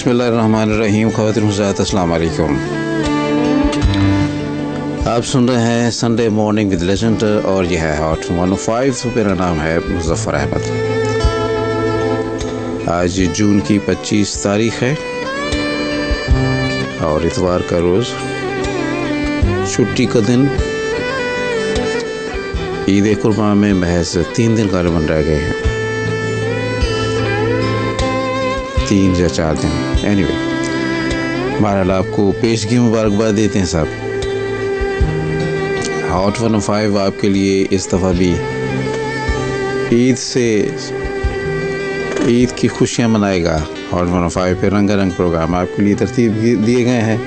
बिस्मिल्लाहिर्रहमानिर्रहीम। ख़वातीन हज़रात अस्सलाम वालेकुम। आप सुन रहे हैं संडे मॉर्निंग विद लेजेंड और यह है हॉट 105। मेरा नाम है मुज़फ़्फ़र अहमद। आज जून की 25 तारीख़ है और इतवार का रोज़, छुट्टी का दिन। ईद कुर्बान में महज 3 दिन ग़ालिबन रह गए हैं, 3 या 4 दिन। एनीवे, बहरहाल आपको पेशगी मुबारकबाद देते हैं साहब। हॉट 105 आपके लिए इस दफ़ा भी ईद की खुशियाँ मनाएगा। हॉट 105 पे रंगारंग प्रोग्राम आपके लिए तरतीब दिए गए हैं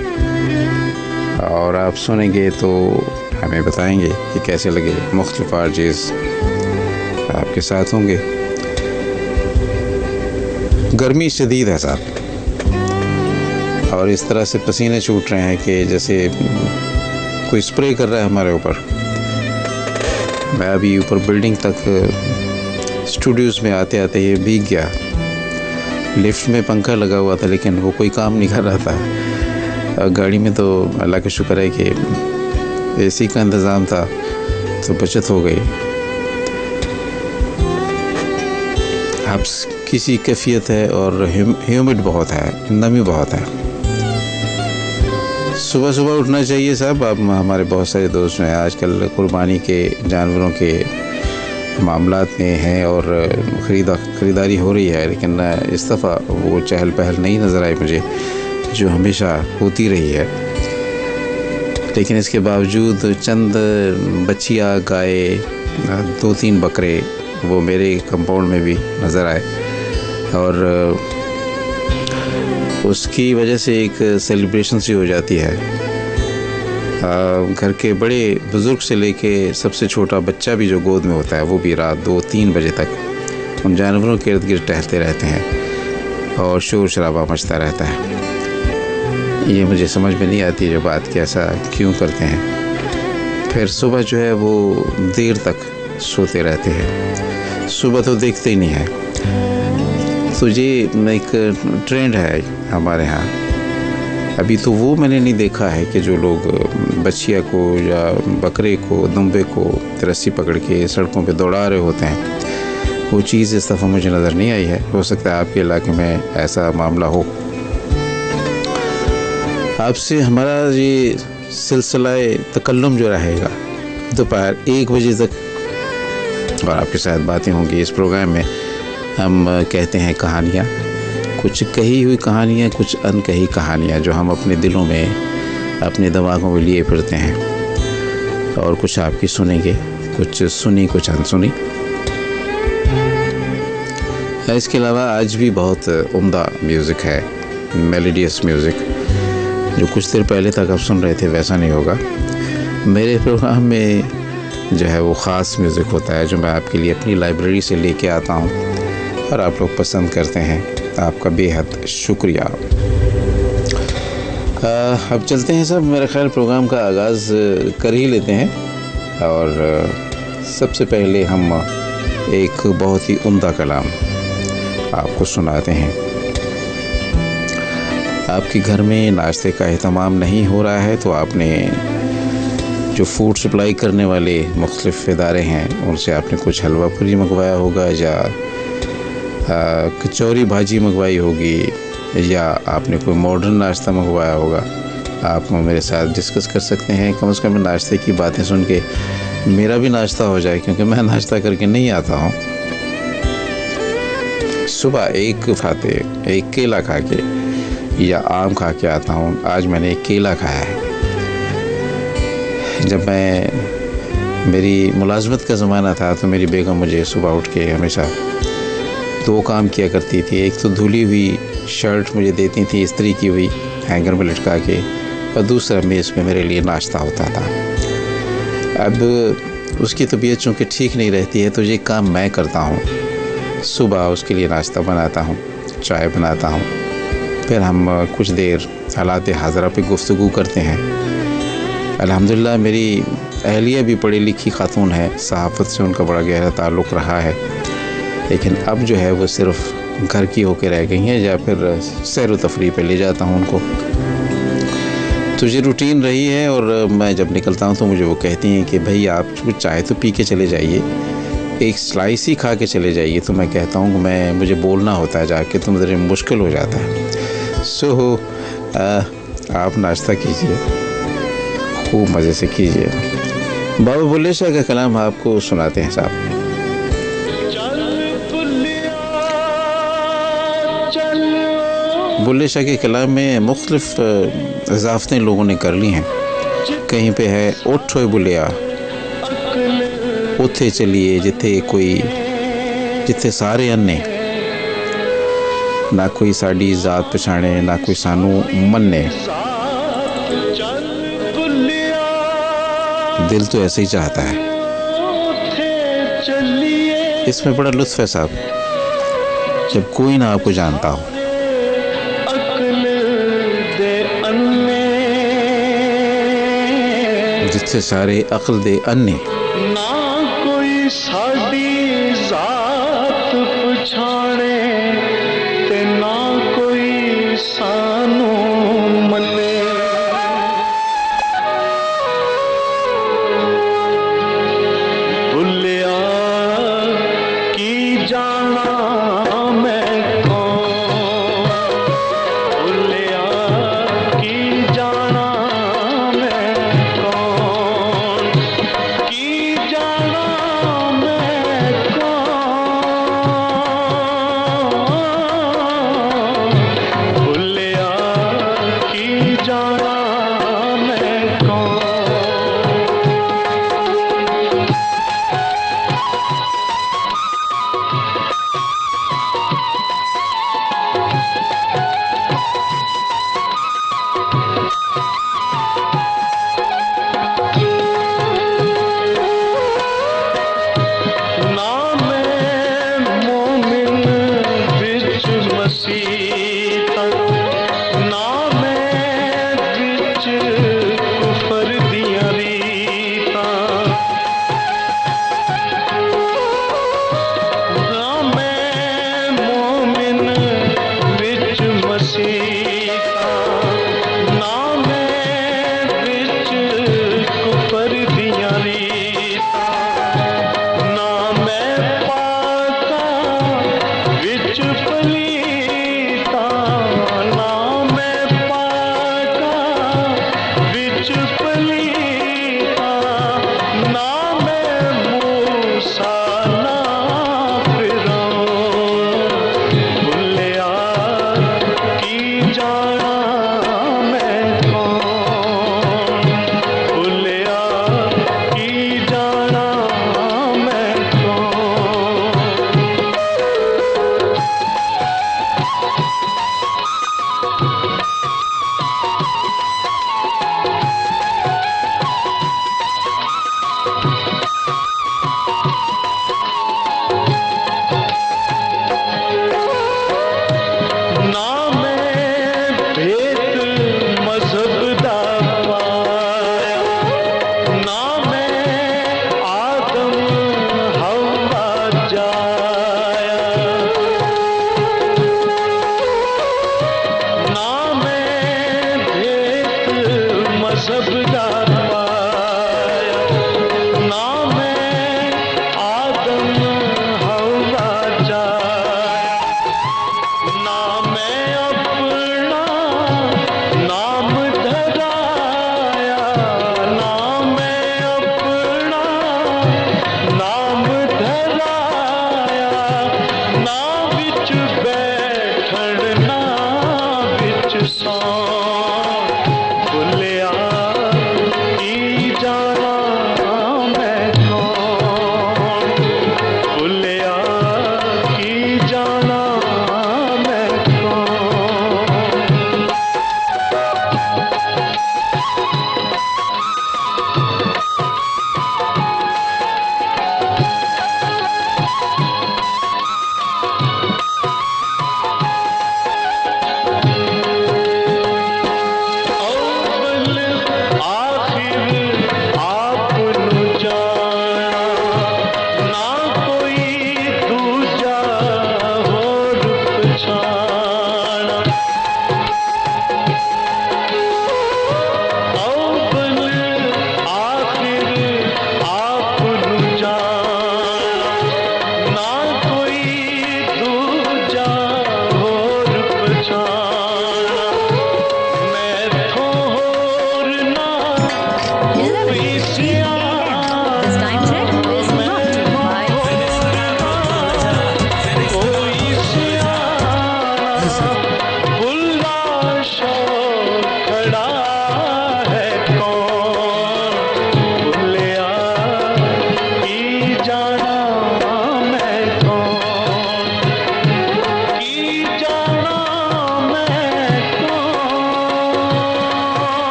और आप सुनेंगे तो हमें बताएंगे कि कैसे लगे। मुख्तलिफ आरजेस आपके साथ होंगे। गर्मी शदीद है साहब और इस तरह से पसीने छूट रहे हैं कि जैसे कोई स्प्रे कर रहा है हमारे ऊपर। मैं अभी ऊपर बिल्डिंग तक स्टूडियोज़ में आते आते ये भीग गया। लिफ्ट में पंखा लगा हुआ था लेकिन वो कोई काम नहीं कर रहा था। गाड़ी में तो अल्लाह का शुक्र है कि एसी का इंतज़ाम था तो बचत हो गई। अब किसी कैफियत है और ह्यूमिड बहुत है, नमी बहुत है। सुबह सुबह उठना चाहिए साहब। अब हमारे बहुत सारे दोस्त हैं आजकल कुर्बानी के जानवरों के मामलात में हैं और ख़रीदारी हो रही है, लेकिन इस दफ़ा वो चहल पहल नहीं नज़र आई मुझे जो हमेशा होती रही है। लेकिन इसके बावजूद चंद बच्चियाँ, गाय, 2-3 बकरे वो मेरे कंपाउंड में भी नज़र आए और उसकी वजह से एक सेलिब्रेशन सी हो जाती है। घर के बड़े बुज़ुर्ग से लेके सबसे छोटा बच्चा भी जो गोद में होता है वो भी रात 2-3 बजे तक उन जानवरों के इर्द गिर्द टहलते रहते हैं और शोर शराबा मचता रहता है। ये मुझे समझ में नहीं आती जो बात कि ऐसा क्यों करते हैं। फिर सुबह जो है वो देर तक सोते रहते हैं, सुबह तो देखते ही नहीं है। तो ये एक ट्रेंड है हमारे यहाँ। अभी तो वो मैंने नहीं देखा है कि जो लोग बच्चिया को या बकरे को, दुम्बे को रस्सी पकड़ के सड़कों पे दौड़ा रहे होते हैं। वो चीज़ इस दफ़ा मुझे नज़र नहीं आई है। हो सकता है आपके इलाके में ऐसा मामला हो। आपसे हमारा ये सिलसिला तकल्लुम जो रहेगा दोपहर 1 बजे तक और आपके साथ बातें होंगी। इस प्रोग्राम में हम कहते हैं कहानियाँ, कुछ कही हुई कहानियाँ, कुछ अनकही कहानियाँ जो हम अपने दिलों में, अपने दिमागों में लिए फिरते हैं और कुछ आपकी सुनेंगे, कुछ सुनी, कुछ अनसुनी। इसके अलावा आज भी बहुत उम्दा म्यूज़िक है, मेलोडियस म्यूज़िक। जो कुछ देर पहले तक आप सुन रहे थे वैसा नहीं होगा। मेरे प्रोग्राम में जो है वो ख़ास म्यूज़िक होता है जो मैं आपके लिए अपनी लाइब्रेरी से लेके आता हूँ और आप लोग पसंद करते हैं। आपका बेहद शुक्रिया। अब चलते हैं सब, मेरा ख्याल प्रोग्राम का आगाज़ कर ही लेते हैं और सबसे पहले हम एक बहुत ही उम्दा कलाम आपको सुनाते हैं। आपके घर में नाश्ते का एहतमाम नहीं हो रहा है तो आपने जो फूड सप्लाई करने वाले मुख्तलिफ इदारे हैं उनसे आपने कुछ हलवा पूरी मंगवाया होगा या कचौरी भाजी मंगवाई होगी या आपने कोई मॉडर्न नाश्ता मंगवाया होगा। आप मेरे साथ डिस्कस कर सकते हैं। कम से कम नाश्ते की बातें सुन के मेरा भी नाश्ता हो जाए, क्योंकि मैं नाश्ता करके नहीं आता हूँ। सुबह एक केला खा के या आम खा के आता हूँ। आज मैंने एक केला खाया है। जब मेरी मुलाजमत का ज़माना था तो मेरी बेगम मुझे सुबह उठ के हमेशा 2 काम किया करती थी। एक तो धुली हुई शर्ट मुझे देती थी इस्त्री की हुई हैंगर में लटका के, और दूसरा मेज़ पे मेरे लिए नाश्ता होता था। अब उसकी तबीयत चूँकि ठीक नहीं रहती है तो ये काम मैं करता हूँ। सुबह उसके लिए नाश्ता बनाता हूँ, चाय बनाता हूँ, फिर हम कुछ देर हालात हाज़रा पे गुफ्तगू करते हैं। अल्हम्दुलिल्लाह मेरी अहलिया भी पढ़ी लिखी खातून है, सहाफ़त से उनका बड़ा गहरा ताल्लुक़ रहा है, लेकिन अब जो है वो सिर्फ़ घर की होके रह गई हैं या फिर सैर व तफरीह पे ले जाता हूँ उनको। तो ये रूटीन रही है। और मैं जब निकलता हूँ तो मुझे वो कहती हैं कि भाई आप कुछ चाय तो पी के चले जाइए, एक स्लाइस ही खा के चले जाइए। तो मैं कहता हूँ कि मुझे बोलना होता है जाके, तो मेरे मुश्किल हो जाता है। सो आप नाश्ता कीजिए, खूब मज़े से कीजिए। बाबा बुल्ले शाह का कलाम आपको सुनाते हैं साहब। बुल्ले शाह के कलाम में मुख्तलिफ इजाफतें लोगों ने कर ली हैं। कहीं पे है उठो बुलिया उथे चलिए जिथे सारे अन्ने, ना कोई साड़ी जात पछाणे ना कोई सानू मन्ने। दिल तो ऐसे ही चाहता है। इसमें बड़ा लुत्फ है साहब, जब कोई ना आपको जानता हो। जिससे सारे अक्ल दे अन्ने, ना कोई साड़ी जात पछाणे ते ना कोई सानू मने। भुलिया की जाना मैं कौन, भुलिया की जाना मैं कौन, की जाना मैं कौन।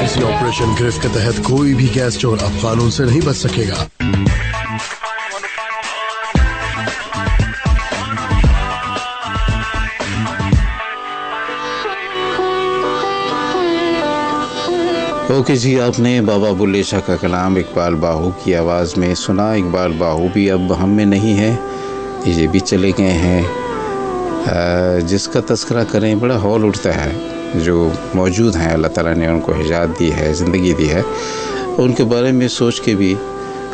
ICC ऑपरेशन गिरफ्त के तहत कोई भी गैस चोर अब कानून से नहीं बच सकेगा। ओके जी, आपने बाबा बुल्ले शाह का कलाम इकबाल बाहू की आवाज़ में सुना। इकबाल बाहू भी अब हम में नहीं है, ये भी चले गए हैं। जिसका तस्करा करें बड़ा हौल उठता है। जो मौजूद हैं, अल्लाह ताला ने उनको हिजात दी है, ज़िंदगी दी है, उनके बारे में सोच के भी,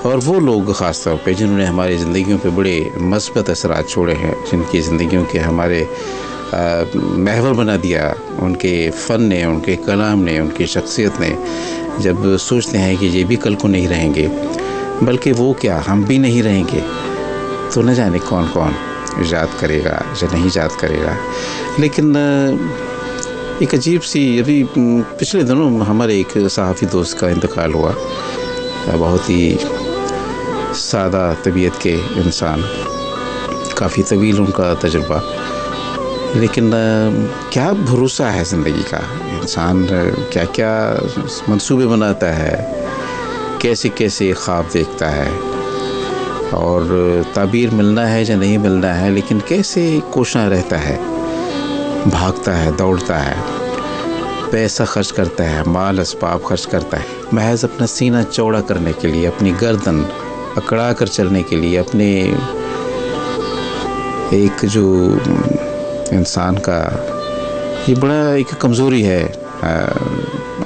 और वो लोग ख़ास तौर पे जिन्होंने हमारी ज़िंदगियों पे बड़े मस्बत असरात छोड़े हैं, जिनकी ज़िंदगियों के हमारे महवर बना दिया, उनके फ़न ने, उनके कलाम ने, उनकी शख्सियत ने, जब सोचते हैं कि ये भी कल को नहीं रहेंगे, बल्कि वो क्या हम भी नहीं रहेंगे, तो न जाने कौन कौन याद करेगा या नहीं याद करेगा। लेकिन एक अजीब सी, अभी पिछले दिनों हमारे एक सहाफ़ी दोस्त का इंतकाल हुआ। बहुत ही सादा तबीयत के इंसान, काफ़ी तवील उनका तजुर्बा, लेकिन क्या भरोसा है ज़िंदगी का। इंसान क्या क्या मंसूबे बनाता है, कैसे कैसे ख्वाब देखता है, और ताबीर मिलना है या नहीं मिलना है, लेकिन कैसे कोशिश रहता है, भागता है, दौड़ता है, पैसा खर्च करता है, माल असबाब खर्च करता है, महज अपना सीना चौड़ा करने के लिए, अपनी गर्दन अकड़ा कर चलने के लिए, अपने एक जो इंसान का ये बड़ा एक कमज़ोरी है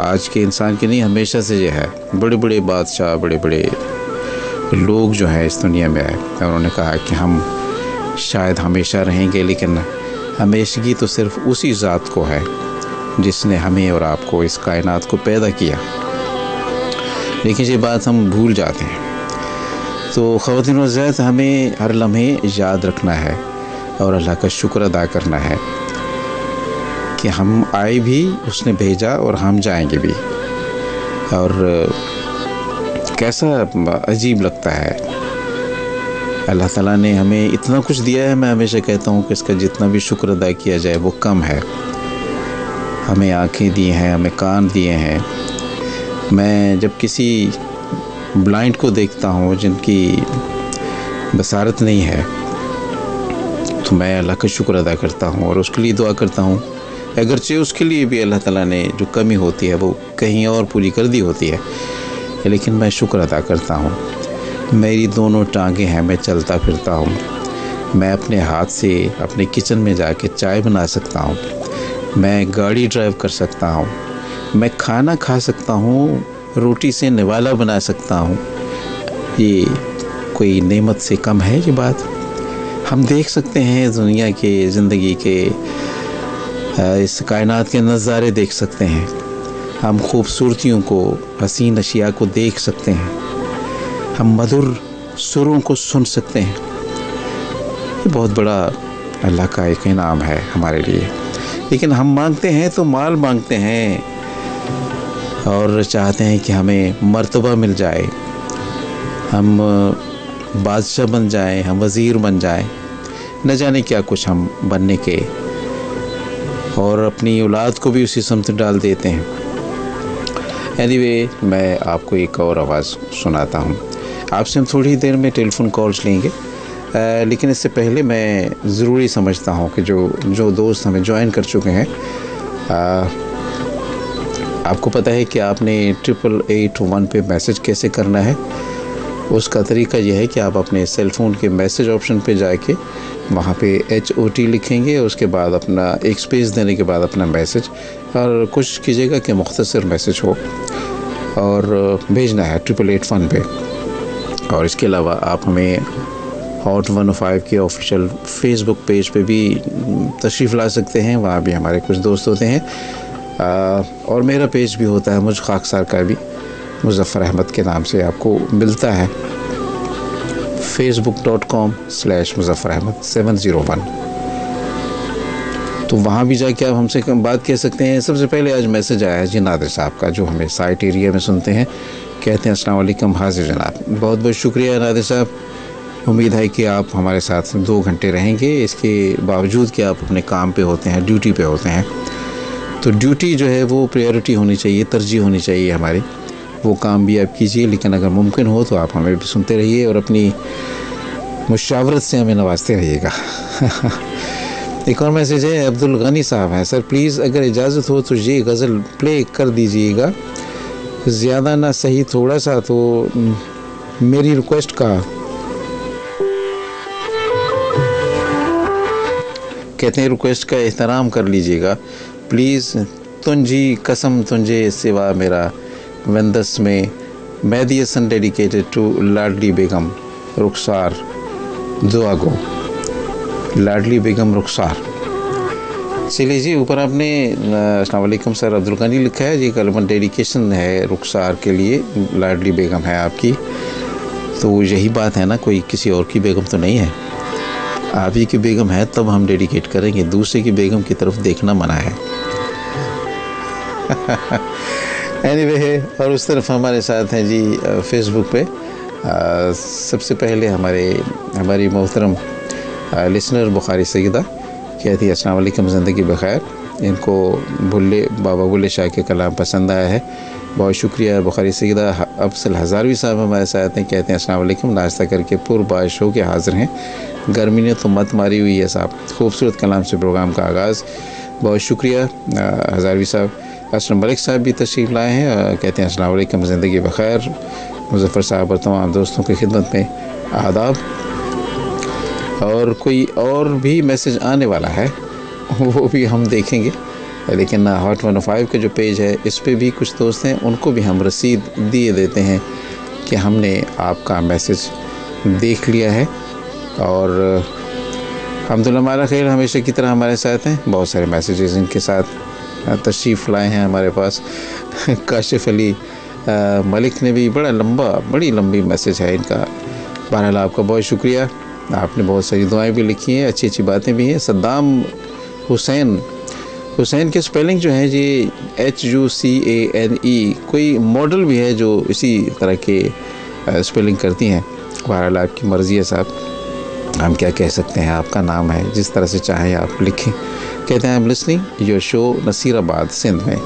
आज के इंसान की, नहीं हमेशा से ये है। बड़े बड़े बादशाह, बड़े बड़े लोग जो हैं इस दुनिया में आए, उन्होंने कहा कि हम शायद हमेशा रहेंगे, लेकिन हमेशगी तो सिर्फ उसी ज़ात को है जिसने हमें और आपको, इस कायनात को पैदा किया। लेकिन ये बात हम भूल जाते हैं। तो ख़वातीन व हज़रात, हमें हर लम्हे याद रखना है और अल्लाह का शुक्र अदा करना है कि हम आए भी, उसने भेजा, और हम जाएंगे भी। और कैसा अजीब लगता है, अल्लाह ताला ने हमें इतना कुछ दिया है। मैं हमेशा कहता हूँ कि इसका जितना भी शुक्र अदा किया जाए वो कम है। हमें आँखें दी हैं, हमें कान दिए हैं। मैं जब किसी ब्लाइंड को देखता हूँ जिनकी बसारत नहीं है, तो मैं अल्लाह का शुक्र अदा करता हूँ और उसके लिए दुआ करता हूँ। अगरचे उसके लिए भी अल्लाह ताला ने जो कमी होती है वो कहीं और पूरी कर दी होती है, लेकिन मैं शुक्र अदा करता हूँ। मेरी दोनों टांगें हैं, मैं चलता फिरता हूँ। मैं अपने हाथ से अपने किचन में जाके चाय बना सकता हूँ, मैं गाड़ी ड्राइव कर सकता हूँ, मैं खाना खा सकता हूँ, रोटी से निवाला बना सकता हूँ। ये कोई नेमत से कम है ये बात? हम देख सकते हैं दुनिया के, ज़िंदगी के, इस कायनात के नज़ारे देख सकते हैं। हम खूबसूरतियों को, हसीन अशिया को देख सकते हैं। हम मधुर सुरों को सुन सकते हैं। ये बहुत बड़ा अल्लाह का एक इनाम है हमारे लिए। लेकिन हम मांगते हैं तो माल मांगते हैं और चाहते हैं कि हमें मर्तबा मिल जाए, हम बादशाह बन जाएं, हम वज़ीर बन जाएं, न जाने क्या कुछ हम बनने के, और अपनी औलाद को भी उसी समत डाल देते हैं। एनीवे, मैं आपको एक और आवाज़ सुनाता हूँ। आपसे हम थोड़ी देर में टेलीफोन कॉल्स लेंगे, लेकिन इससे पहले मैं ज़रूरी समझता हूँ कि जो दोस्त हमें ज्वाइन कर चुके हैं, आपको पता है कि आपने 8881 पे मैसेज कैसे करना है। उसका तरीका यह है कि आप अपने सेल फ़ोन के मैसेज ऑप्शन पे जाके वहाँ पे HOT लिखेंगे, उसके बाद अपना एक स्पेस देने के बाद अपना मैसेज, और कोशिश कीजिएगा कि मुख्तसर मैसेज हो, और भेजना है 8881 पे। और इसके अलावा आप हमें हॉट 105 के ऑफिशियल फेसबुक पेज पे भी तशरीफ़ ला सकते हैं, वहाँ भी हमारे कुछ दोस्त होते हैं। और मेरा पेज भी होता है मुझ खाकसार का भी, मुज़फ़्फ़र अहमद के नाम से आपको मिलता है, facebook.com/muzaffar-ahmad701। तो वहाँ भी जाके आप हमसे बात कह सकते हैं। सबसे पहले आज मैसेज आया है जी नादिर साहब का, जो हमें साइट एरिया में सुनते हैं। कहते हैं अस्सलाम वालेकुम, हाज़िर जनाब। बहुत बहुत शुक्रिया नादिर साहब। उम्मीद है कि आप हमारे साथ 2 घंटे रहेंगे, इसके बावजूद कि आप अपने काम पे होते हैं, ड्यूटी पे होते हैं। तो ड्यूटी जो है वो प्रायोरिटी होनी चाहिए, तरजीह होनी चाहिए हमारी, वो काम भी आप कीजिए, लेकिन अगर मुमकिन हो तो आप हमें भी सुनते रहिए और अपनी मुशावरत से हमें नवाजते रहिएगा। एक और मैसेज है, अब्दुल गनी साहब हैं, सर प्लीज़ अगर इजाज़त हो तो ये गज़ल प्ले कर दीजिएगा, ज़्यादा ना सही थोड़ा सा, तो मेरी रिक्वेस्ट का। कहते हैं रिक्वेस्ट का एहतराम कर लीजिएगा प्लीज़। तुंजी कसम तुंजे सिवा मेरा वंदस में मेडिएशन डेडिकेटेड टू लाडली बेगम रुखसार दुआ गो। लाडली बेगम रुखसार। चलिए जी, ऊपर आपने अस्सलाम वालेकुम सर अब्दुल गनी लिखा है, ये कलमन डेडिकेशन है रुखसार के लिए, लाडली बेगम है आपकी। तो यही बात है ना, कोई किसी और की बेगम तो नहीं है, आप ही की बेगम है, तब हम डेडिकेट करेंगे, दूसरे की बेगम की तरफ देखना मना है। एनीवे, और उस तरफ हमारे साथ हैं जी फेसबुक पे सबसे पहले हमारी मोहतरम लिसनर बुखारी सईदा कहती है अस्सलाम वालेकुम, ज़िंदगी बखैर। इनको बाबा बुल्ले शाह के कलाम पसंद आया है, बहुत शुक्रिया बुखारी सईदा। अफसल हज़ारवी साहब हमारे साथ हैं, कहते हैं अस्सलाम वालेकुम, नाश्ता करके पुरबाश हो के हाज़िर हैं, गर्मी ने तो मत मारी हुई है साहब, खूबसूरत कलाम से प्रोग्राम का आगाज़, बहुत शुक्रिया हज़ारवी साहब। असलम मलिक साहब भी तशरीफ़ लाए हैं, कहते हैं अस्सलाम वालेकुम, ज़िंदगी बखैर। मुज़फ़्फ़र साहब और तमाम दोस्तों की खिदमत में आदाब। और कोई और भी मैसेज आने वाला है, वो भी हम देखेंगे, लेकिन हॉट 105 का जो पेज है इस पे भी कुछ दोस्त हैं, उनको भी हम रसीद दिए देते हैं कि हमने आपका मैसेज देख लिया है। और अल्हम्दुलिल्लाह हमारा खैर हमेशा की तरह हमारे साथ हैं, बहुत सारे मैसेजेस इनके साथ तशरीफ़ लाए हैं हमारे पास। काशिफ़ अली मलिक ने भी बड़ी लंबी मैसेज है इनका। बहरहाल आपका बहुत शुक्रिया, आपने बहुत सारी दुआएं भी लिखी हैं, अच्छी अच्छी बातें भी हैं। सद्दाम हुसैन के स्पेलिंग जो है जी HUCANE, कोई मॉडल भी है जो इसी तरह के स्पेलिंग करती हैं। बहरहाल आपकी मर्ज़ी है साहब, हम क्या कह सकते हैं, आपका नाम है, जिस तरह से चाहें आप लिखें। कहते हैं I am listening your show Nasirabad Sindh में,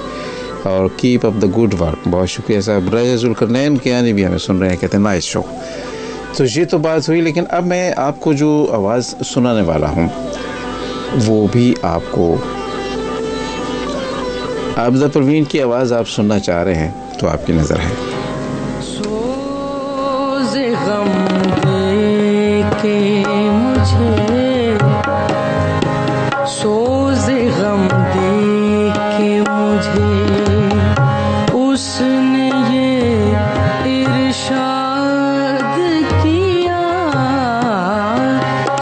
और keep up the good work. बहुत शुक्रिया साहब। जुल्करनैन के यानी भी हमें सुन रहे हैं, कहते हैं नाइस शो। तो ये तो बात हुई, लेकिन अब मैं आपको जो आवाज़ सुनाने वाला हूँ वो भी आपको आबिदा परवीन की आवाज़ आप सुनना चाह रहे हैं तो आपकी नज़र है। सोज़े गम दे के मुझे, सोज़े गम दे के मुझे उसने ये इरशाद किया,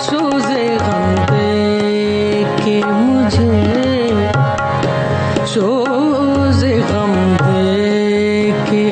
सोज़े गम दे के मुझे, सोज़े गम दे के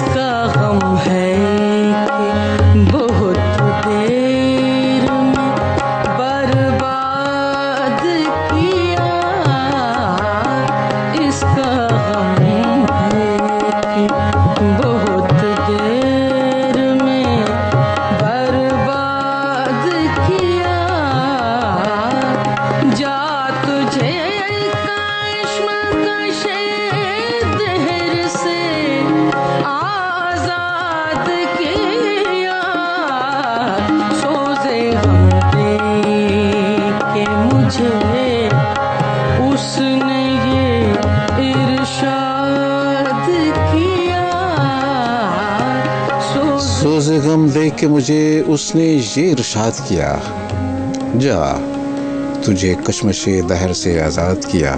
इसका गम है कि बहुत देर में बर्बाद किया। इसका गम है कि बहुत देर में बर्बाद किया। जा तुझे कश्मकशे देहर से आजाद किया। सोज़े गम दे के मुझे उसने ये इरशाद किया। सोज़े गम देख के मुझे उसने ये इरशाद किया, जा तुझे कश्मशे दहर से आज़ाद किया।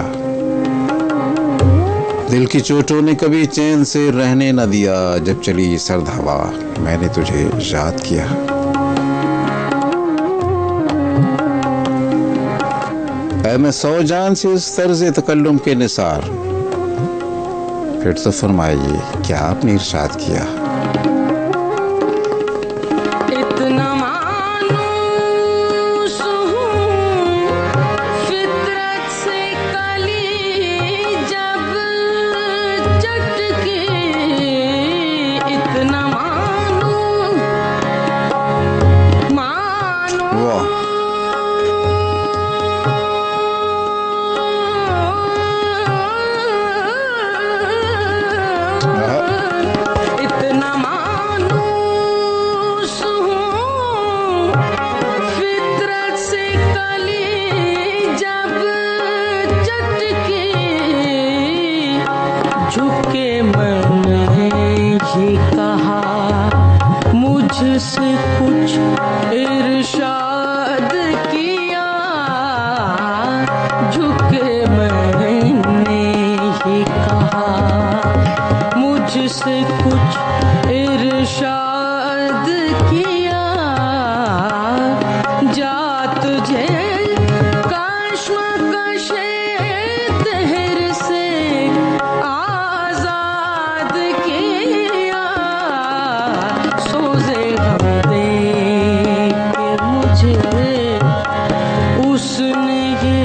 दिल की चोटों ने कभी चैन से रहने न दिया, जब चली सर्द हवा मैंने तुझे याद किया। ऐ मैं सौ जान से इस तर्ज़ तकल्लुम के निसार, फिर तो फरमाइए क्या आपने इरशाद किया। इतना मानूस हूँ फितरत से, कली जब चटकी। इतना वाह, इतना मानूस हूँ फितरत से, कली जब चटकी। झुके मैंने ये कहा मुझसे कुछ इरशाद किया। झुके मैंने ये कहा मुझसे कुछ इरशाद किया। जा तुझे कश्मकशे देहर से आजाद किया। सोज़े गम दे के मुझे उसने ये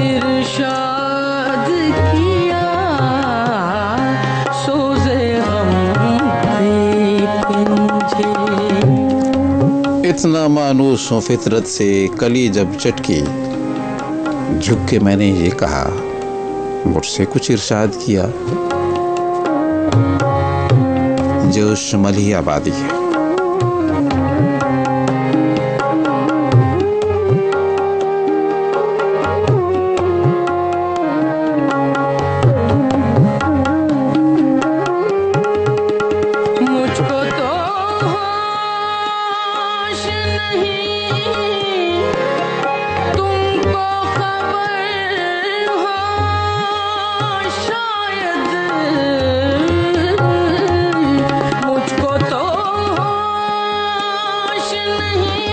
इरशाद किया। सोज़े गम दे के मुझे। इतना मानूस हूँ फितरत से, कली जब चटकी। झुक के मैंने ये कहा मुझसे कुछ इरशाद किया। जो शुमली आबादी है, मुझको तो होश नहीं, तुमको खबर हो शायद। मुझको तो होश नहीं,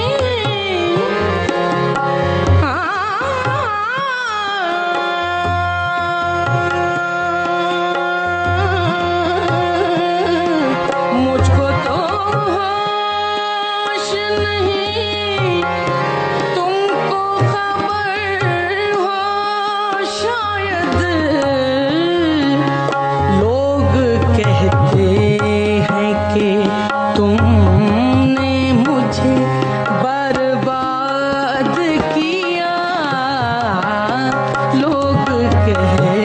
मुझको तो होश नहीं, तुमको खबर हो शायद। लोग कहते हैं कि तुमने मुझे बर्बाद किया। लोग कहते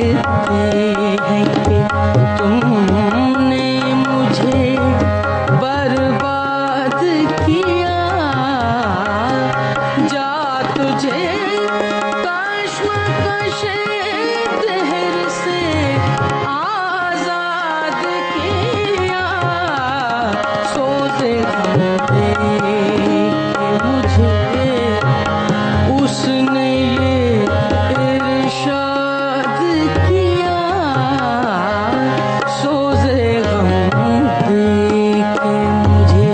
हैं कि तुमने मुझे बर्बाद किया। जा तुझे कश्मकशे देहर से आजाद किया। सोज़े गम दे के मुझे उसने ये इरशाद किया। सोज़े गम दे के मुझे।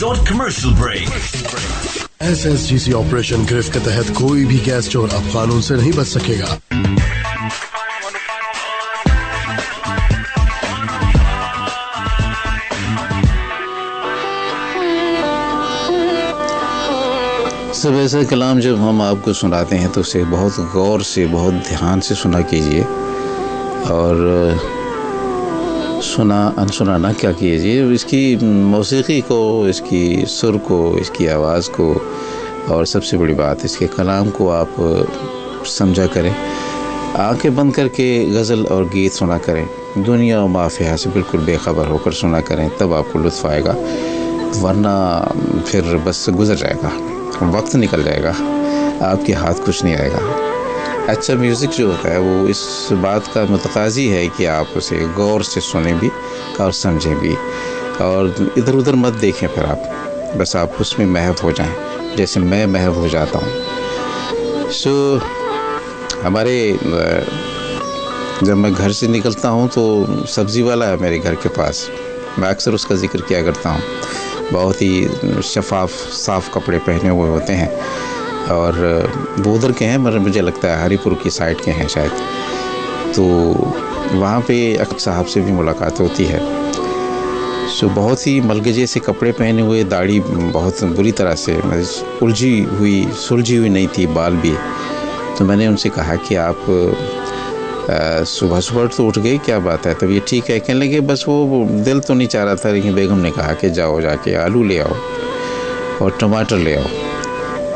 short commercial break. SSGC operation गिरफ्त के तहत कोई भी गैस चोर अब कानून से नहीं बच सकेगा। सब ऐसा कलाम जब हम आपको सुनाते हैं तो उसे बहुत गौर से, बहुत ध्यान से सुना कीजिए और सुना अनसुना ना क्या कीजिए। इसकी मौसीकी को, इसकी सुर को, इसकी आवाज़ को और सबसे बड़ी बात इसके कलाम को आप समझा करें। आंखें बंद करके गज़ल और गीत सुना करें, दुनिया और माफिया से बिल्कुल बेखबर होकर सुना करें, तब आपको लुत्फ़ आएगा। वरना फिर बस गुजर जाएगा, वक्त निकल जाएगा, आपके हाथ कुछ नहीं आएगा। अच्छा म्यूज़िक जो होता है वो इस बात का मुतकाज़ी है कि आप उसे गौर से सुनें भी और समझें भी और इधर उधर मत देखें। फिर आप बस आप उसमें महव हो जाएं जैसे मैं महव हो जाता हूँ। हमारे जब मैं घर से निकलता हूँ तो सब्ज़ी वाला है मेरे घर के पास, मैं अक्सर उसका ज़िक्र किया करता हूँ। बहुत ही शफाफ साफ़ कपड़े पहने हुए होते हैं और वो उधर के हैं, मगर मुझे लगता है हरीपुर की साइड के हैं शायद। तो वहाँ पे अक्सर साहब से भी मुलाकात होती है। बहुत ही मलगजे से कपड़े पहने हुए, दाढ़ी बहुत बुरी तरह से उलझी हुई, सुलझी हुई नहीं थी, बाल भी। तो मैंने उनसे कहा कि आप सुबह सुबह तो उठ गए, क्या बात है, तब ये ठीक है? कहने लगे बस वो दिल तो नहीं चाह रहा था, लेकिन बेगम ने कहा कि जाओ जाके आलू ले आओ और टमाटर ले आओ।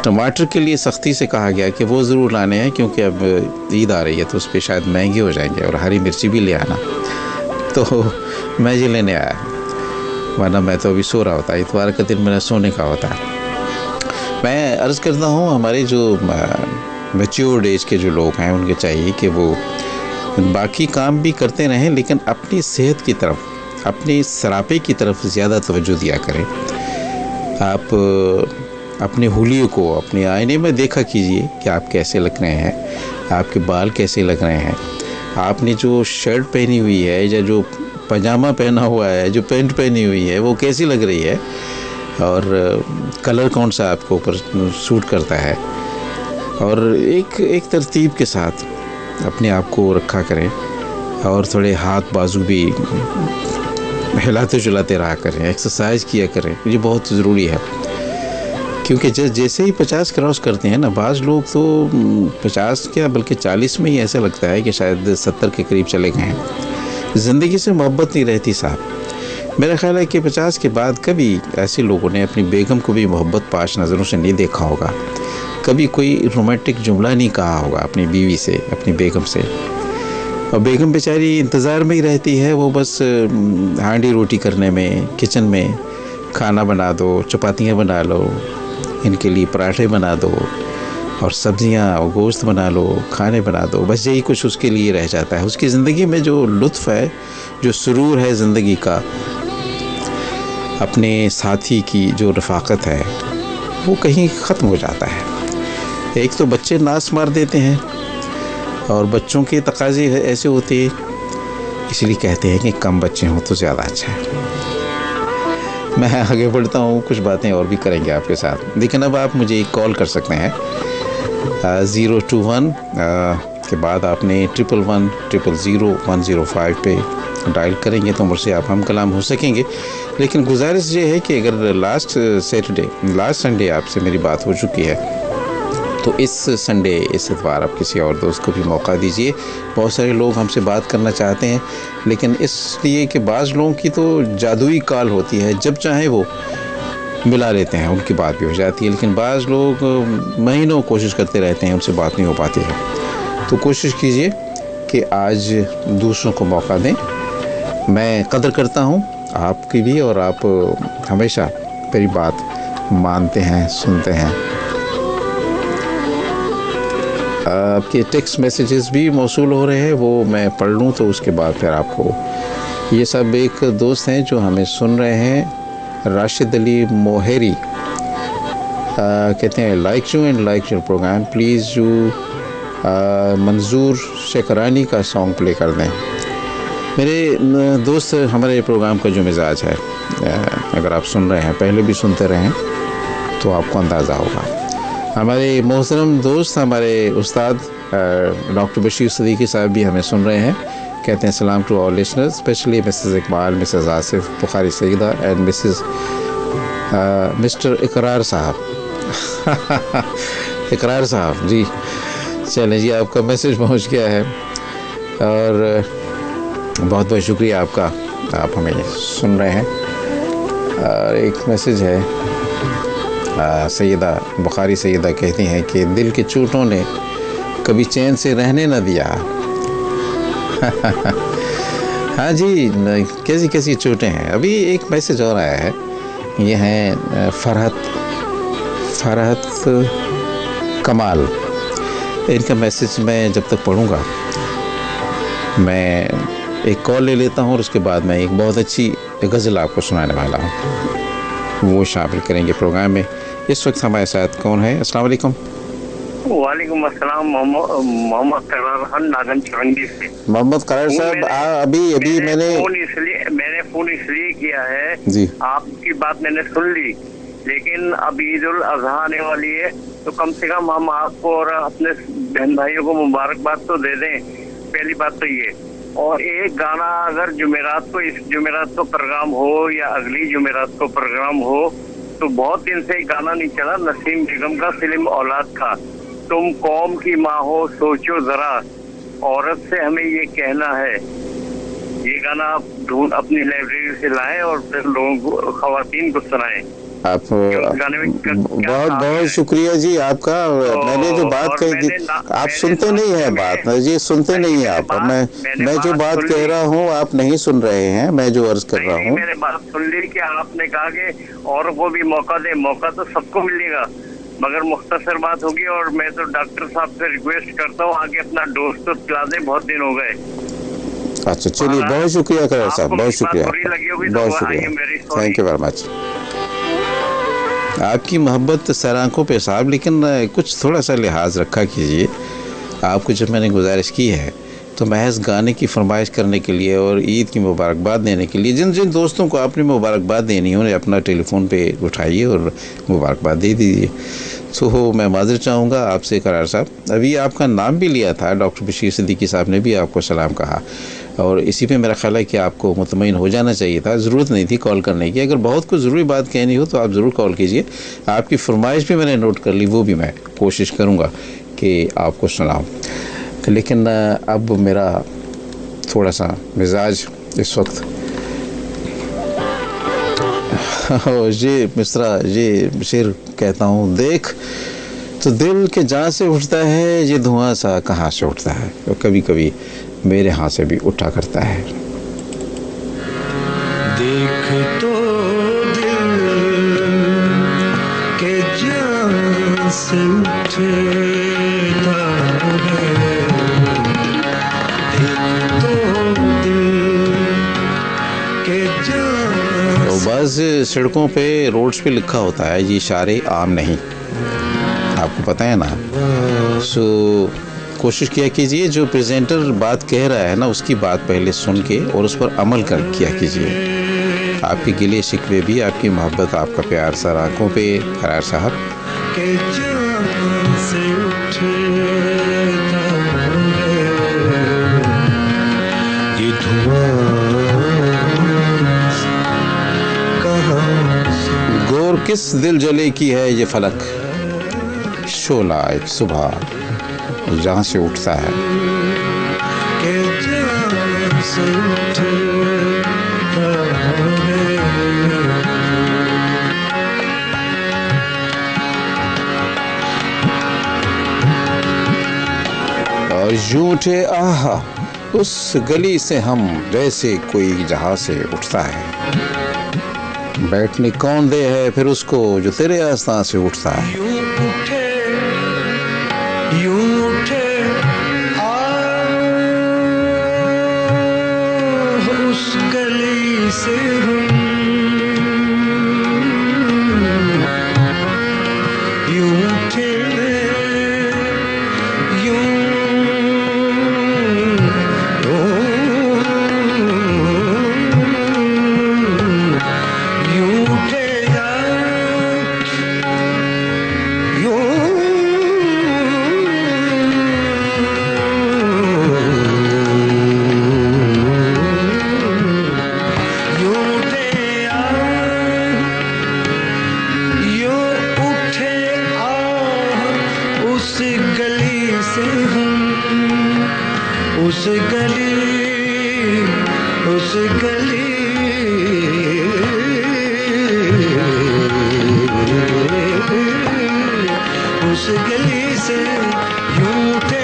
टमाटर के लिए सख्ती से कहा गया कि वो ज़रूर लाने हैं क्योंकि अब ईद आ रही है तो उस पर शायद महंगे हो जाएंगे, और हरी मिर्ची भी ले आना। तो मैं ये लेने आया, वरना मैं तो अभी सो रहा होता, इतवार का दिन मेरा सोने का होता है। मैं अर्ज़ करता हूँ हमारे जो मैच्योर्ड एज के जो लोग हैं उनके चाहिए कि वो बाकी काम भी करते रहें, लेकिन अपनी सेहत की तरफ, अपनी सरापे की तरफ ज़्यादा तवज्जो दिया करें। आप अपने हुलिये को अपने आईने में देखा कीजिए कि आप कैसे लग रहे हैं, आपके बाल कैसे लग रहे हैं, आपने जो शर्ट पहनी हुई है या जो पजामा पहना हुआ है, जो पैंट पहनी हुई है, वो कैसी लग रही है, और कलर कौन सा आपको ऊपर सूट करता है। और एक तरतीब के साथ अपने आप को रखा करें और थोड़े हाथ बाजू भी हिलाते चलाते रहा करें, एक्सरसाइज किया करें, ये बहुत ज़रूरी है। क्योंकि जैसे ही 50 क्रॉस करते हैं ना, बाज़ लोग तो 50 क्या बल्कि 40 में ही ऐसा लगता है कि शायद 70 के करीब चले गए हैं। ज़िंदगी से मोहब्बत नहीं रहती साहब। मेरा ख्याल है कि 50 के बाद कभी ऐसे लोगों ने अपनी बेगम को भी मोहब्बत पाश नज़रों से नहीं देखा होगा, कभी कोई रोमांटिक जुमला नहीं कहा होगा अपनी बीवी से, अपनी बेगम से। और बेगम बेचारी इंतज़ार में ही रहती है, वो बस हांडी रोटी करने में, किचन में खाना बना दो, चपातियाँ बना लो, इनके लिए पराठे बना दो और सब्जियाँ और गोश्त बना लो, खाने बना दो, बस यही कुछ उसके लिए रह जाता है। उसकी ज़िंदगी में जो लुत्फ़ है, जो सुरूर है ज़िंदगी का, अपने साथी की जो रफ़ाकत है, वो कहीं ख़त्म हो जाता है। एक तो बच्चे नाश मार देते हैं और बच्चों के तकाज़े ऐसे होते हैं, इसलिए कहते हैं कि कम बच्चे हों तो ज़्यादा अच्छा है। मैं आगे बढ़ता हूँ, कुछ बातें और भी करेंगे आपके साथ, लेकिन अब आप मुझे एक कॉल कर सकते हैं 021 के बाद आपने 11100105 पे डायल करेंगे तो मुझसे आप हम कलाम हो सकेंगे। लेकिन गुजारिश ये है कि अगर लास्ट संडे आपसे मेरी बात हो चुकी है तो इस संडे, इस इतवार आप किसी और दोस्त को भी मौका दीजिए। बहुत सारे लोग हमसे बात करना चाहते हैं, लेकिन इसलिए कि बाज़ लोगों की तो जादुई कॉल होती है, जब चाहे वो मिला लेते हैं, उनकी बात भी हो जाती है। लेकिन बाज़ लोग महीनों कोशिश करते रहते हैं, उनसे बात नहीं हो पाती है। तो कोशिश कीजिए कि आज दूसरों को मौका दें। मैं कदर करता हूँ आपकी भी, और आप हमेशा मेरी बात मानते हैं, सुनते हैं। आपके टेक्स्ट मैसेजेस भी मौसूल हो रहे हैं, वो मैं पढ़ लूँ तो उसके बाद फिर आपको। ये सब एक दोस्त हैं जो हमें सुन रहे हैं, राशिद अली मोहरी, कहते हैं like you and like your programme, please you Manzoor Shekhrani का सॉन्ग प्ले कर दें। मेरे दोस्त, हमारे प्रोग्राम का जो मिजाज है, अगर आप सुन रहे हैं, पहले भी सुनते रहे हैं तो आपको अंदाज़ा होगा। हमारे मोहतरम दोस्त, हमारे उस्ताद डॉक्टर बशीर सदीकी साहब भी हमें सुन रहे हैं। कहते हैं सलाम to all listeners, specially Mrs Iqbal, Mrs Asif, Bukhari Saeeda and Mrs mister Iqrar साहब। इकरार साहब जी, चलें जी, आपका मैसेज पहुंच गया है और बहुत बहुत शुक्रिया आपका, आप हमें सुन रहे हैं। और एक मैसेज है, सैयदा बुखारी सैयदा कहती हैं कि दिल के चोटों ने कभी चैन से रहने न दिया। हाँ जी, कैसी कैसी चोटें हैं। अभी एक मैसेज और आया है, ये हैं फरहत कमाल। इनका मैसेज मैं जब तक पढ़ूँगा, मैं एक कॉल ले लेता हूँ और उसके बाद मैं एक बहुत अच्छी गज़ल आपको सुनाने वाला हूँ, वो शामिल करेंगे प्रोग्राम में। इस वक्त हमारे साथ कौन है? अस्सलाम वालेकुम। वालेकुम अस्सलाम। मोहम्मद करार खान नागन चौरंगी से। मोहम्मद करार साहब, अभी मैंने फ़ोन इसलिए किया है जी, आपकी बात मैंने सुन ली, लेकिन अब ईद उल अजहा आने वाली है तो कम से कम हम आपको और अपने बहन भाइयों को मुबारकबाद तो दे दें। पहली बात तो ये, और एक गाना अगर जुमेरात को, इस जुमेरात को प्रोग्राम हो या अगली जुमेरात को प्रोग्राम हो, तो बहुत दिन से एक गाना नहीं चला नसीम बेगम का, फिल्म औलाद का, तुम कौम की माँ हो सोचो जरा, औरत से हमें ये कहना है। ये गाना आप ढूंढ अपनी लाइब्रेरी से लाएं और फिर लोगों को, खवातीन को सुनाएं। आप बहुत बहुत शुक्रिया जी आपका। मैंने जो बात कही थी, आप सुनते नहीं है बात जी, सुनते नहीं है आप। मैं जो बात कह रहा हूँ आप नहीं सुन रहे हैं, मैं जो अर्ज कर रहा हूँ। मैंने बात सुन ली कि आपने कहा कि औरों को भी मौका दे, मौका तो सबको मिलेगा, मगर मुख्तसर बात होगी। और मैं तो डॉक्टर साहब से रिक्वेस्ट करता हूँ आगे अपना डोज तो पिला दे, बहुत दिन हो गए। अच्छा चलिए, बहुत शुक्रिया करार साहब, बहुत शुक्रिया, बहुत शुक्रिया, थैंक यू वेरी मच। आपकी मोहब्बत सर आँखों पे साहब, लेकिन कुछ थोड़ा सा लिहाज रखा कीजिए। आपको जब मैंने गुजारिश की है तो महज गाने की फरमाइश करने के लिए और ईद की मुबारकबाद देने के लिए, जिन जिन दोस्तों को आपने मुबारकबाद देनी है उन्हें अपना टेलीफ़ोन पे उठाइए और मुबारकबाद दे दीजिए। तो मैं माज़रत चाहूँगा आपसे करार साहब, अभी आपका नाम भी लिया था, डॉक्टर बशीर सिद्दीकी साहब ने भी आपको सलाम कहा, और इसी पे मेरा ख्याल है कि आपको मुतमईन हो जाना चाहिए था, ज़रूरत नहीं थी कॉल करने की। अगर बहुत कुछ ज़रूरी बात कहनी हो तो आप ज़रूर कॉल कीजिए। आपकी फरमाइश भी मैंने नोट कर ली, वो भी मैं कोशिश करूँगा कि आपको सुनाऊँ। लेकिन अब मेरा थोड़ा सा मिजाज इस वक्त ये मिसरा, ये शेर कहता हूँ, देख तो दिल के जहाँ से उठता है ये धुआं सा कहाँ से उठता है, तो कभी कभी मेरे हाथ से भी उठा करता है। देख तो दिल के जान से उठता है, देख तो दिल के जान। तो बस सड़कों पे, रोड्स पे लिखा होता है ये इशारे आम नहीं, आपको पता है ना। सो कोशिश किया कीजिए, जो प्रेजेंटर बात कह रहा है ना उसकी बात पहले सुन के और उस पर अमल कर किया कीजिए। आपके गिले शिकवे भी, आपकी मोहब्बत, आपका प्यार सर आँखों पे करार साहब। के जान से उठता है ये धुआं कहाँ से। गोर किस दिल जले की है ये फलक, शोला एक सुबह जहाँ से उठता है। के जान से उठता है। और यूं उठे आहा उस गली से हम, जैसे कोई जहाँ से उठता है। बैठने कौन दे है फिर उसको जो तेरे आस्था से उठता है। यूं उठे उस गली से हम, यूं उठे यूं उस गली उस गली से यूं उठे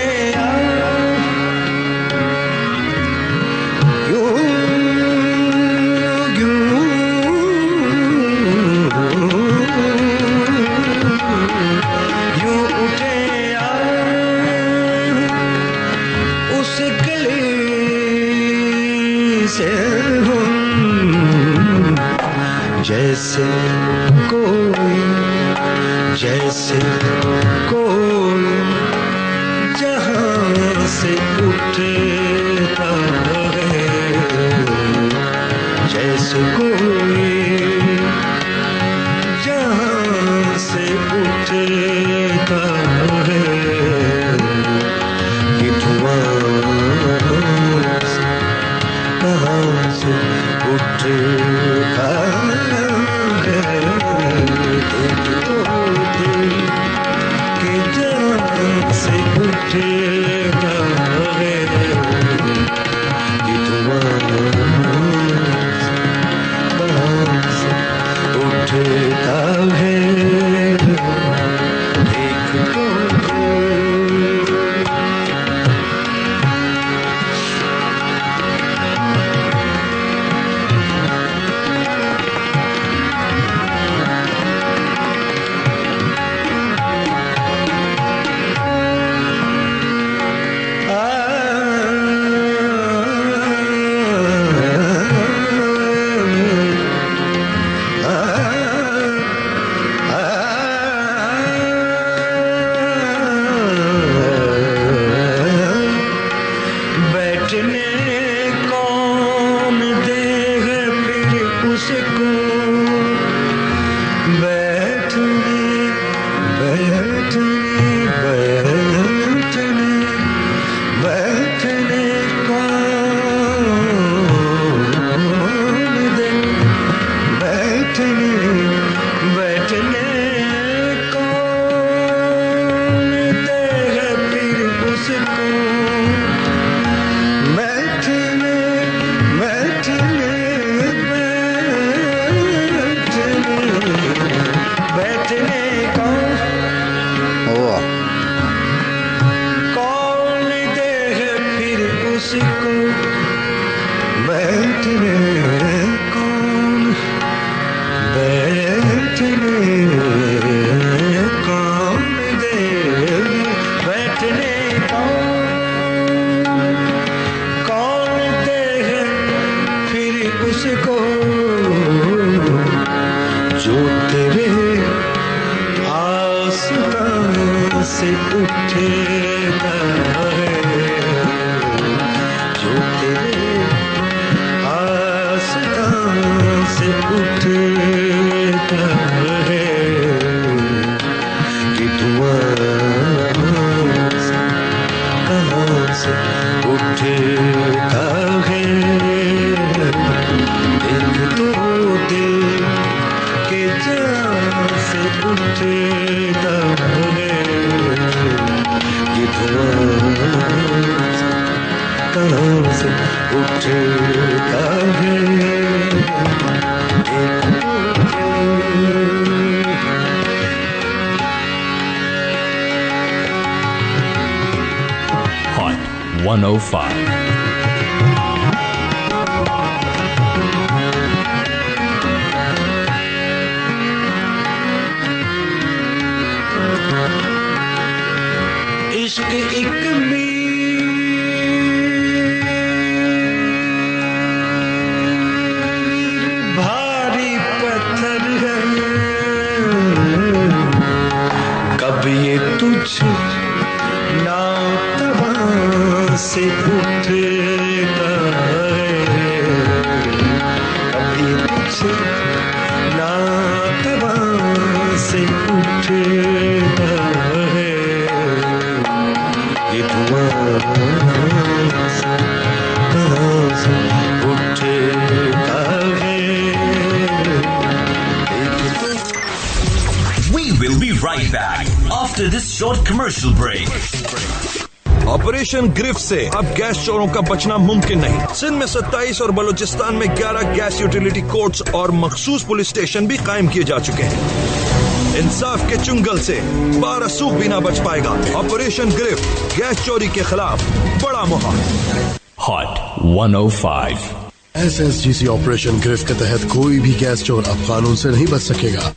जैसे कोई जहां से उठता है, जैसे कोई जहां से उठता है, कि धुआं कहां से उठता Hot 105. इश्क एक भारी पत्थर है, कब ये तुझ नातवा से उठता है, कब ये तुझ नातवा से उठता है, ये धुआं कहाँ से उठता है। We will be right back after this short commercial break. Operation गिरफ्त से अब गैस चोरों का बचना मुमकिन नहीं। सिंध में 27 और बलूचिस्तान में 11 गैस यूटिलिटी कोर्ट्स और मखसूस पुलिस स्टेशन भी कायम किए जा चुके हैं। इंसाफ के चुंगल से 12 सूख भी ना बच पाएगा। ऑपरेशन गिरफ्त, गैस चोरी के खिलाफ बड़ा मुहिम। Hot 105. SSGC ऑपरेशन गिरफ्त के तहत कोई भी गैस चोर अब कानून से नहीं बच सकेगा।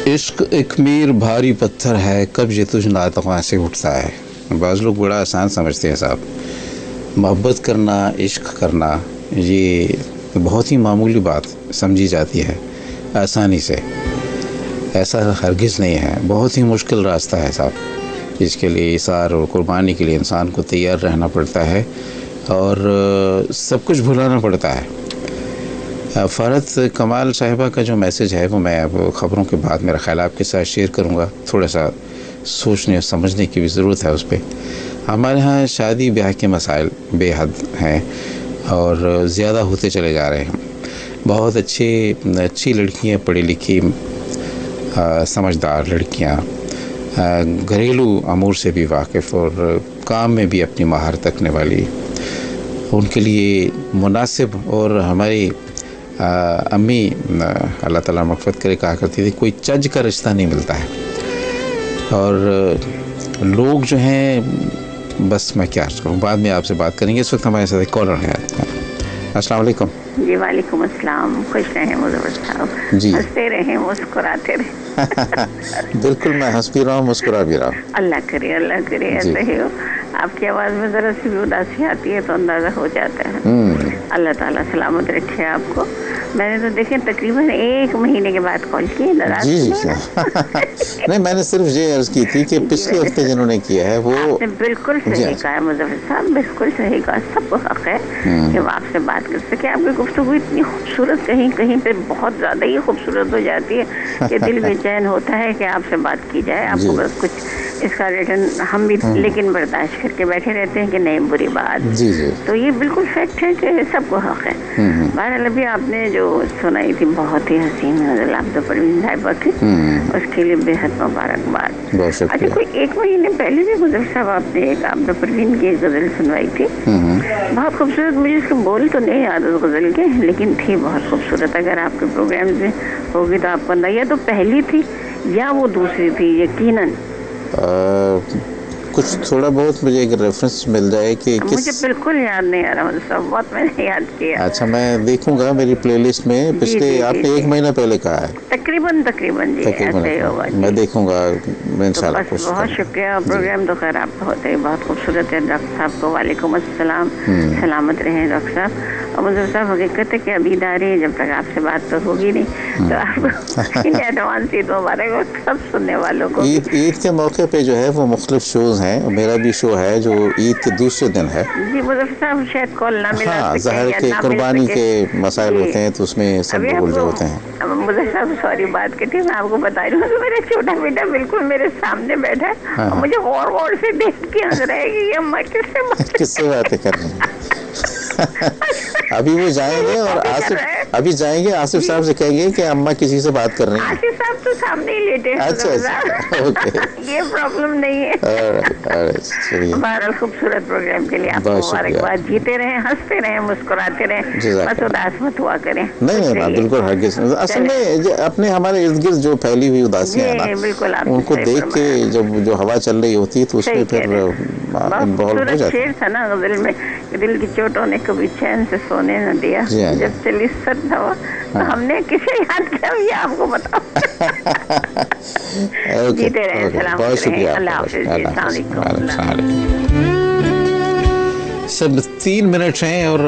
इश्क एक मीर भारी पत्थर है, कब ये तुझ नातवा से उठता है। बाज़ लोग बड़ा आसान समझते हैं साहब। मोहब्बत करना, इश्क करना, ये बहुत ही मामूली बात समझी जाती है आसानी से। ऐसा हरगिज़ नहीं है, बहुत ही मुश्किल रास्ता है साहब। इसके लिए इसार और कुर्बानी के लिए इंसान को तैयार रहना पड़ता है और सब कुछ भुलाना पड़ता है। फ़रत कमाल साहिबा का जो मैसेज है वो मैं अब ख़बरों के बाद मेरा ख्याल आपके साथ शेयर करूँगा। थोड़ा सा सोचने और समझने की भी ज़रूरत है उस पर। हमारे यहाँ शादी ब्याह के मसाइल बेहद हैं और ज़्यादा होते चले जा रहे हैं। बहुत अच्छी लड़कियाँ, पढ़ी लिखी समझदार लड़कियाँ, घरेलू अमूर से भी वाकिफ़ और काम में भी अपनी महारत रखने वाली, उनके लिए मुनासिब और हमारी अम्मी अल्लाह ताला मग़फ़िरत करे कहा करती थी, कोई चज का रिश्ता नहीं मिलता है। और लोग जो हैं, बस मैं क्या करूँ, बाद में आपसे बात करेंगे। इस वक्त हमारे साथ एक कॉलर है। अस्सलाम वालेकुम। जी वालेकुम अस्सलाम। खुश रहें मुज़फ़्फ़र साहब, जी, हंसते रहें, मुस्कुराते रहें। बिल्कुल, मैं हंस भी रहा हूँ, मुस्कुरा भी रहा हूँ। अल्लाह करे ऐसे ही हो। आपकी आवाज़ में ज़रा सी भी उदासी आती है तो अंदाज़ा हो जाता है। अल्लाह ताला सलामत रखे आपको। मैंने तो देखें तकरीबन 1 महीने के बाद कॉल की। जी नहीं, मैंने सिर्फ ये अर्ज़ की थी कि पिछले हफ्ते जिन्होंने किया है वो बिल्कुल सही कहा है मुज़फ़्फ़र साहब, बिल्कुल सही कहा। सबको हक़ है कि वो आपसे बात कर सके। आपकी गुफ्तगू इतनी खूबसूरत, कहीं कहीं पे बहुत ज़्यादा ही खूबसूरत हो जाती है कि दिल बेचैन होता है कि आपसे बात की जाए। आपको बस कुछ इसका रिटर्न हम भी लेकिन बर्दाश्त करके बैठे रहते हैं कि नहीं, बुरी बात। जी जी, तो ये बिल्कुल फैक्ट है कि सबको हक़ है। बहरहाल अभी आपने जो सुनाई थी बहुत ही हसीन गज़ल आप परवीन साहिबा की, उसके लिए बेहद मुबारकबाद। अच्छा, कोई 1 महीने पहले भी मुज़फ़्फ़र साहब आपने एक आप परवीन की गज़ल सुनवाई थी, बहुत खूबसूरत। मुझे उसके बोल तो नहीं याद उस गज़ल के, लेकिन थी बहुत खूबसूरत। अगर आपके प्रोग्राम से होगी तो आपको अंदाज़ा, या तो पहली थी या वो दूसरी थी यकीनन। कुछ थोड़ा बहुत मुझे एक रेफरेंस मिल जाए कि किस। मुझे बिल्कुल याद नहीं आ रहा, सब बहुत मैंने याद किया। अच्छा, मैं देखूंगा मेरी प्लेलिस्ट में। पिछले आपने 1 महीना पहले कहा है तकरीबन जी, ऐसे ही होगा। मैं देखूंगा इंशाल्लाह। तो बहुत शुक्रिया। प्रोग्राम तो खैर आपका होता है बहुत खूबसूरत है। डॉक्टर साहब को वालेकुम अस्सलाम, सलामत रहें डॉक्टर साहब। और मुझे साहब हकीकत है कि अभी दारी जब तक आपसे बात तो होगी नहीं, तो आपको एडवांस ईद मुबारक सब सुनने वालों को। ईद के मौके पे जो है वो मुख्तलिफ शोज हैं। मेरा भी शो है जो ईद के दूसरे दिन है। जी मुज़फ़्फ़र साहब शायद कॉल ना मिला। हाँ, ज़ाहिर के कुर्बानी के मसाइल होते हैं तो उसमें सब लोग जो होते हैं। मुझे साहब सॉरी बात की थी, मैं आपको बता रही हूँ कि मेरा छोटा बेटा बिल्कुल मेरे सामने बैठा है और मुझे गौर से देख के हंस रहा है कि ये अम्मा किससे बातें कर रही हैं। अभी वो जाएंगे और अभी जाएंगे आसिफ साहब से कहेंगे कि अम्मा किसी से बात कर रही हैं। आसिफ साहब तो सामने ही लेटे हैं। अच्छा, ओके, ये प्रॉब्लम नहीं है। बहरहाल खूबसूरत प्रोग्राम के लिए आपको मुबारकबाद। जीते रहें, हंसते रहें, मुस्कुराते रहें, बस उदास मत हुआ करें। नहीं, बिल्कुल हरगिज़। असल में अपने हमारे इर्द गिर्द जो फैली हुई उदासियां है ना, उनको देख के जब जो हवा चल रही होती है तो उसमें फिर इन्वॉल्व हो जाता है। शेर था ना गजल में, दिल की चोटों ने कभी चैन से सोने न दिया, जब चली सर्द हवा। तो हमने किसे याद किया ये आपको बताओ। जीते रहे, सलाम, बहुत शुक्रिया। अल्लाह हाफ़िज़। सब 3 मिनट हैं और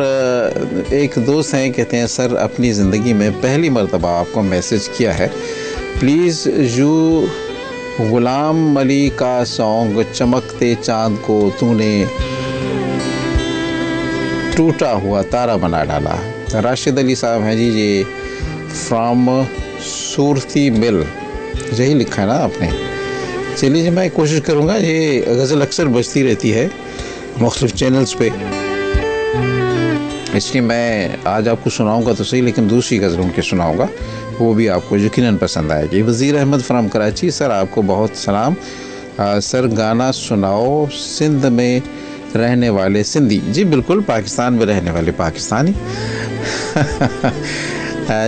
एक दोस्त हैं, कहते हैं सर अपनी ज़िंदगी में पहली मर्तबा आपको मैसेज किया है, प्लीज़ यू गुलाम अली का सॉन्ग चमकते चाँद को तूने टूटा हुआ तारा बना डाला। राशिद अली साहब हैं जी, ये फ्राम सूरती मिल, यही लिखा है ना आपने। चलिए जी, मैं कोशिश करूँगा। ये गज़ल अक्सर बजती रहती है मुख्तलिफ चैनल्स पे। इसलिए मैं आज आपको सुनाऊंगा तो सही, लेकिन दूसरी गज़ल उनकी सुनाऊंगा, वो भी आपको यकीनन पसंद आएगी। वज़ीर अहमद फ्राम कराची, सर आपको बहुत सलाम। सर गाना सुनाओ सिंध में रहने वाले सिंधी। जी बिल्कुल, पाकिस्तान में रहने वाले पाकिस्तानी।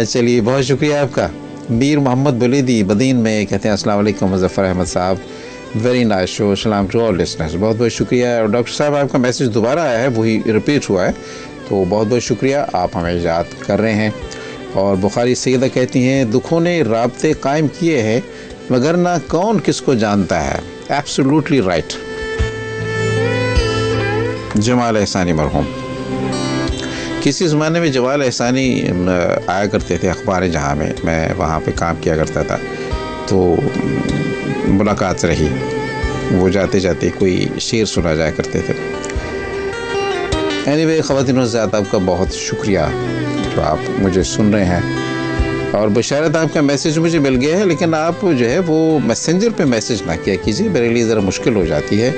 चलिए, बहुत शुक्रिया आपका। मीर मोहम्मद बुलेदी बदीन में कहते हैं अस्सलाम वालेकुम मुज़फ़्फ़र अहमद साहब, वेरी नाइस शो, सलाम टू ऑल लिसनर्स। बहुत बहुत शुक्रिया। और डॉक्टर साहब आपका मैसेज दोबारा आया है, वही रिपीट हुआ है, तो बहुत बहुत शुक्रिया, आप हमें याद कर रहे हैं। और बुखारी सैयदा कहती हैं दुखों ने राब्ते कायम किए हैं मगर ना कौन किसको जानता है। Absolutely right. जमाल एहसानी मरहूम, किसी ज़माने में जमाल एहसानी आया करते थे अखबार जहाँ में, मैं वहाँ पे काम किया करता था, तो मुलाकात रही, वो जाते जाते कोई शेर सुना जाया करते थे। एनीवे ख़वातीन हज़रात, आपका बहुत शुक्रिया जो आप मुझे सुन रहे हैं। और बशारत आपका मैसेज मुझे मिल गया है, लेकिन आप जो है वो मैसेंजर पे मैसेज ना किया कीजिए, मेरे लिए ज़रा मुश्किल हो जाती है।